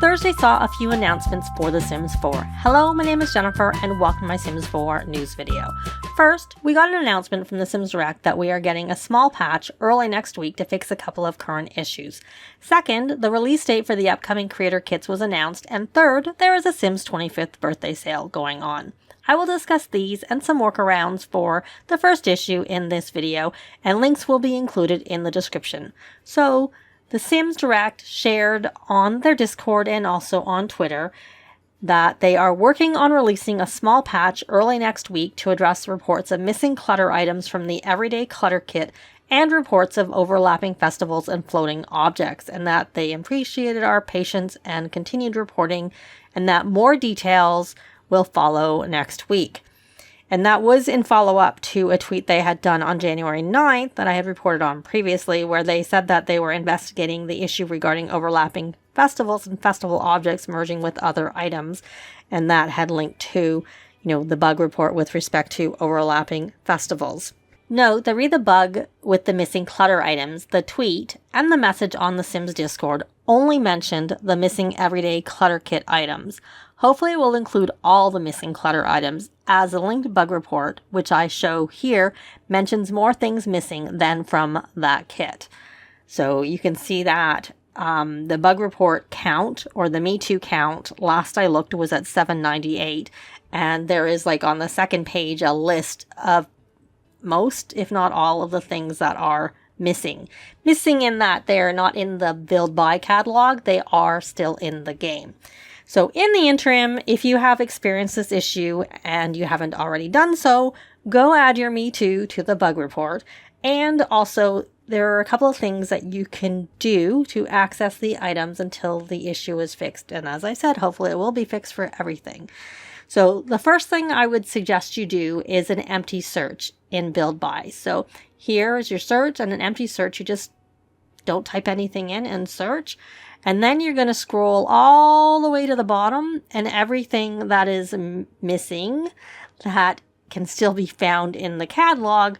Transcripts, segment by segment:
Thursday saw a few announcements for The Sims 4. Hello, my name is Jennifer, and welcome to my Sims 4 news video. First, we got an announcement from the Sims Direct that we are getting a small patch early next week to fix a couple of current issues. Second, the release date for the upcoming creator kits was announced, and third, there is a Sims 25th birthday sale going on. I will discuss these and some workarounds for the first issue in this video, and links will be included in the description. So, the Sims Direct shared on their Discord and also on Twitter that they are working on releasing a small patch early next week to address reports of missing clutter items from the Everyday Clutter Kit and reports of overlapping festivals and floating objects, and that they appreciated our patience and continued reporting, and that more details will follow next week. And that was in follow-up to a tweet they had done on January 9th that I had reported on previously, where they said that they were investigating the issue regarding overlapping festivals and festival objects merging with other items. And that had linked to, the bug report with respect to overlapping festivals. Note that read the bug with the missing clutter items, the tweet, and the message on the Sims Discord only mentioned the missing Everyday Clutter Kit items. Hopefully it will include all the missing clutter items, as the linked bug report, which I show here, mentions more things missing than from that kit. So you can see that the bug report count, or the Me Too count, last I looked was at 798, and there is on the second page a list of most, if not all, of the things that are missing. Missing in that they're not in the build by catalog, they are still in the game. So in the interim, if you have experienced this issue and you haven't already done so, go add your Me Too to the bug report. And also, there are a couple of things that you can do to access the items until the issue is fixed. And as I said, hopefully it will be fixed for everything. So the first thing I would suggest you do is an empty search in build by. So here is your search, and an empty search, you just don't type anything in and search. And then you're going to scroll all the way to the bottom, and everything that is missing that can still be found in the catalog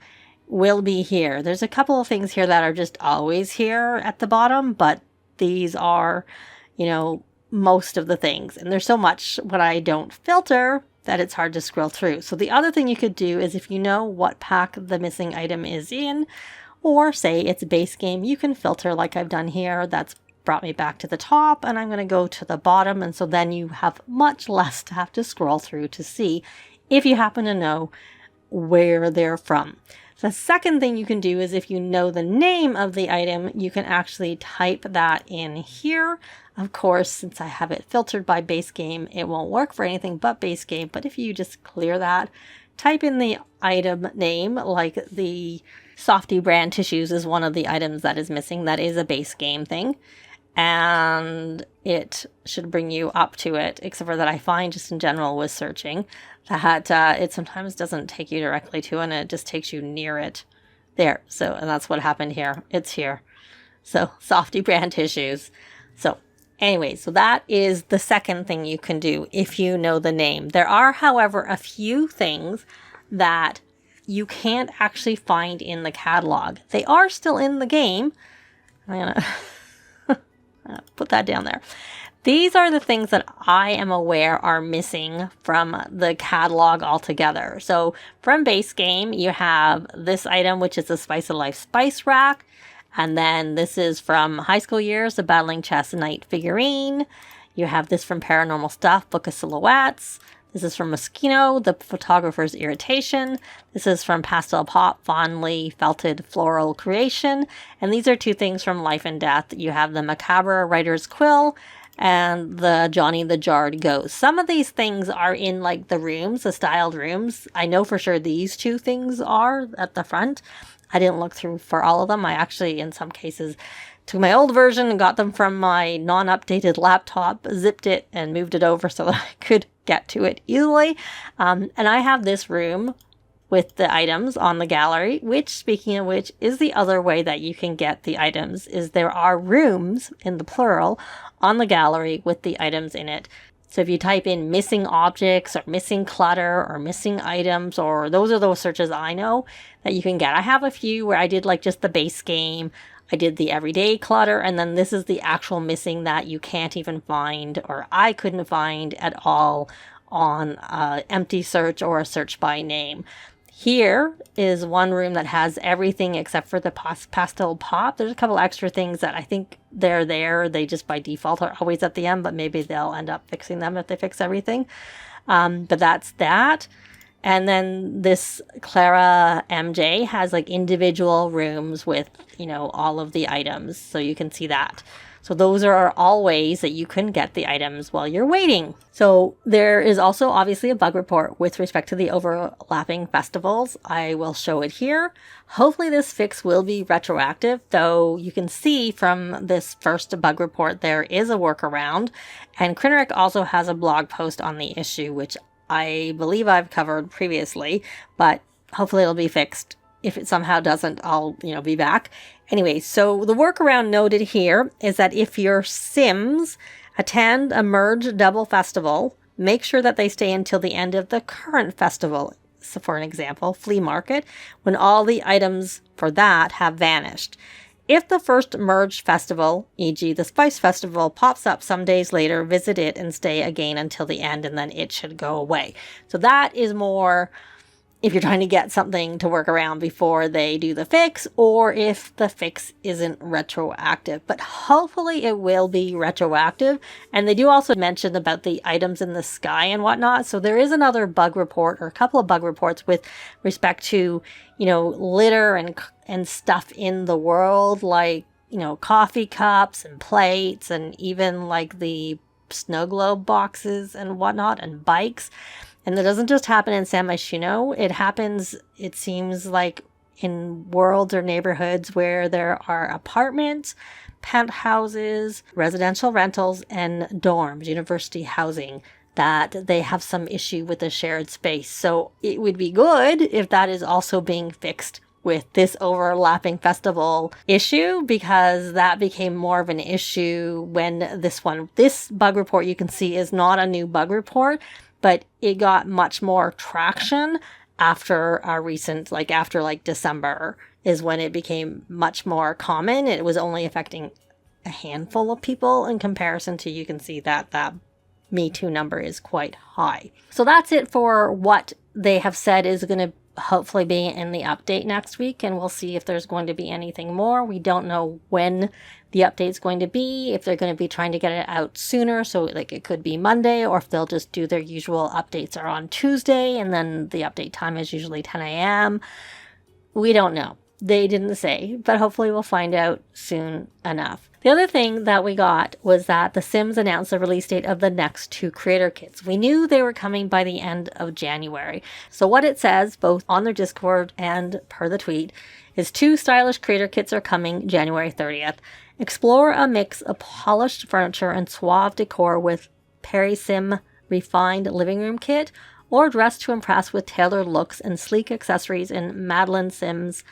will be here. There's a couple of things here that are just always here at the bottom, but these are, most of the things. And there's so much when I don't filter that it's hard to scroll through. So the other thing you could do is, if you know what pack the missing item is in, or say it's a base game, you can filter like I've done here. That's brought me back to the top, and I'm going to go to the bottom, and so then you have much less to have to scroll through to see if you happen to know where they're from. The second thing you can do is, if you know the name of the item, you can actually type that in here. Of course, since I have it filtered by base game, it won't work for anything but base game, but if you just clear that, type in the item name, like the Softy brand tissues is one of the items that is missing. That is a base game thing. And it should bring you up to it, except for that I find just in general with searching that it sometimes doesn't take you directly to it, and it just takes you near it there. So, and that's what happened here. It's here. So, Softy brand tissues. So, anyway, so that is the second thing you can do if you know the name. There are, however, a few things that you can't actually find in the catalog. They are still in the game. I'm gonna put that down there. These are the things that I am aware are missing from the catalog altogether. So from base game, you have this item, which is the Spice of Life Spice Rack. And then this is from High School Years, the Battling Chess Knight figurine. You have this from Paranormal Stuff, Book of Silhouettes. This is from Moschino, the Photographer's Irritation. This is from Pastel Pop, Fondly Felted Floral Creation. And these are two things from Life and Death. You have the Macabre Writer's Quill and the Johnny the Jarred Ghost. Some of these things are in the rooms, the styled rooms. I know for sure these two things are at the front. I didn't look through for all of them. I actually, in some cases, took my old version and got them from my non-updated laptop, zipped it, and moved it over so that I could get to it easily. And I have this room with the items on the gallery, which, speaking of which, is the other way that you can get the items, is there are rooms, in the plural, on the gallery with the items in it. So if you type in missing objects or missing clutter or missing items, or those are those searches I know that you can get. I have a few where I did just the base game. I did the everyday clutter, and then this is the actual missing that you can't even find, or I couldn't find at all on empty search or a search by name. Here is one room that has everything except for the pastel pop. There's a couple extra things that I think they're there. They just by default are always at the end, but maybe they'll end up fixing them if they fix everything. But that's that. And then this Clara MJ has like individual rooms with, you know, all of the items. So you can see that. So those are all ways that you can get the items while you're waiting. So there is also obviously a bug report with respect to the overlapping festivals. I will show it here. Hopefully this fix will be retroactive, though you can see from this first bug report there is a workaround. And Krineric also has a blog post on the issue, which I believe I've covered previously, but hopefully it'll be fixed. If it somehow doesn't, I'll, be back. Anyway, so the workaround noted here is that if your Sims attend a merge double festival, make sure that they stay until the end of the current festival. So for an example, flea market, when all the items for that have vanished. If the first merged festival, e.g. the Spice Festival, pops up some days later, visit it and stay again until the end, and then it should go away. So that is more if you're trying to get something to work around before they do the fix, or if the fix isn't retroactive. But hopefully it will be retroactive. And they do also mention about the items in the sky and whatnot. So there is another bug report, or a couple of bug reports with respect to, litter and stuff in the world, like, coffee cups and plates, and even like the snow globe boxes and whatnot, and bikes. And that doesn't just happen in San Myshuno. It happens, it seems like, in worlds or neighborhoods where there are apartments, penthouses, residential rentals, and dorms, university housing, that they have some issue with the shared space. So it would be good if that is also being fixed with this overlapping festival issue, because that became more of an issue when this bug report you can see is not a new bug report, but it got much more traction after a recent, after December is when it became much more common. It was only affecting a handful of people in comparison to, you can see that Me Too number is quite high. So that's it for what they have said is going to hopefully be in the update next week, and we'll see if there's going to be anything more. We don't know when the update's going to be, if they're going to be trying to get it out sooner, so it could be Monday, or if they'll just do their usual updates are on Tuesday, and then the update time is usually 10 a.m. We don't know. They didn't say, but hopefully we'll find out soon enough. The other thing that we got was that The Sims announced the release date of the next 2 creator kits. We knew they were coming by the end of January. So what it says, both on their Discord and per the tweet, is 2 stylish creator kits are coming January 30th. Explore a mix of polished furniture and suave decor with Perry Sim Refined Living Room Kit, or dress to impress with tailored looks and sleek accessories in Madeline Sims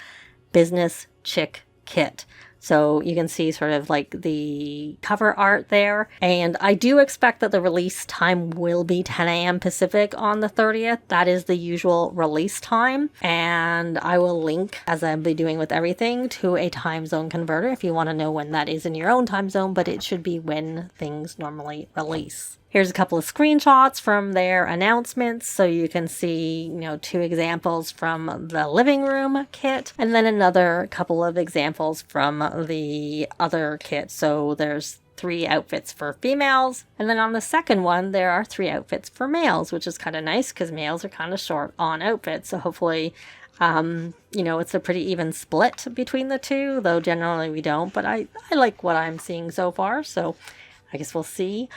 Business Chic Kit. So you can see sort of the cover art there. And I do expect that the release time will be 10 a.m. Pacific on the 30th. That is the usual release time. And I will link, as I'll be doing with everything, to a time zone converter if you want to know when that is in your own time zone, but it should be when things normally release. Here's a couple of screenshots from their announcements. So you can see, 2 examples from the living room kit, and then another couple of examples from the other kit. So there's 3 outfits for females. And then on the second one, there are 3 outfits for males, which is kind of nice because males are kind of short on outfits. So hopefully, it's a pretty even split between the 2, though generally we don't. But I like what I'm seeing so far. So I guess we'll see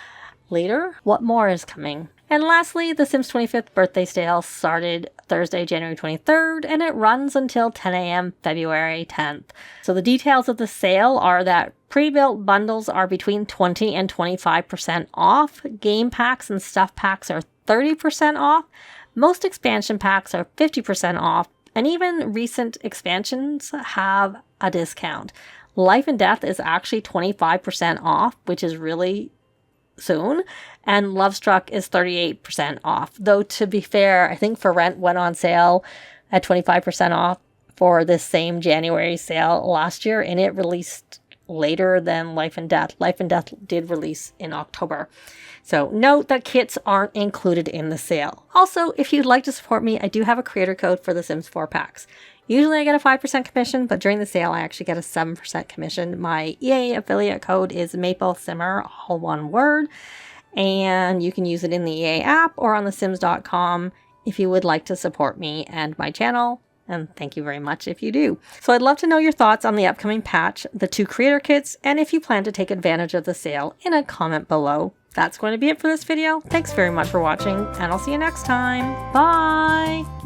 later what more is coming. And lastly, the Sims 25th birthday sale started Thursday, January 23rd, and it runs until 10 a.m. February 10th. So the details of the sale are that pre-built bundles are between 20 and 25% off. Game packs and stuff packs are 30% off. Most expansion packs are 50% off, and even recent expansions have a discount. Life and Death is actually 25% off, which is really soon, and Lovestruck is 38% off. Though to be fair, I think For Rent went on sale at 25% off for this same January sale last year, and it released later than Life and Death. Life and Death did release in October. So note that kits aren't included in the sale. Also, if you'd like to support me, I do have a creator code for the Sims 4 packs. Usually I get a 5% commission, but during the sale I actually get a 7% commission. My EA affiliate code is MapleSimmer, all one word, and you can use it in the EA app or on thesims.com if you would like to support me and my channel. And thank you very much if you do. So I'd love to know your thoughts on the upcoming patch, the 2 creator kits, and if you plan to take advantage of the sale in a comment below. That's going to be it for this video. Thanks very much for watching, and I'll see you next time. Bye!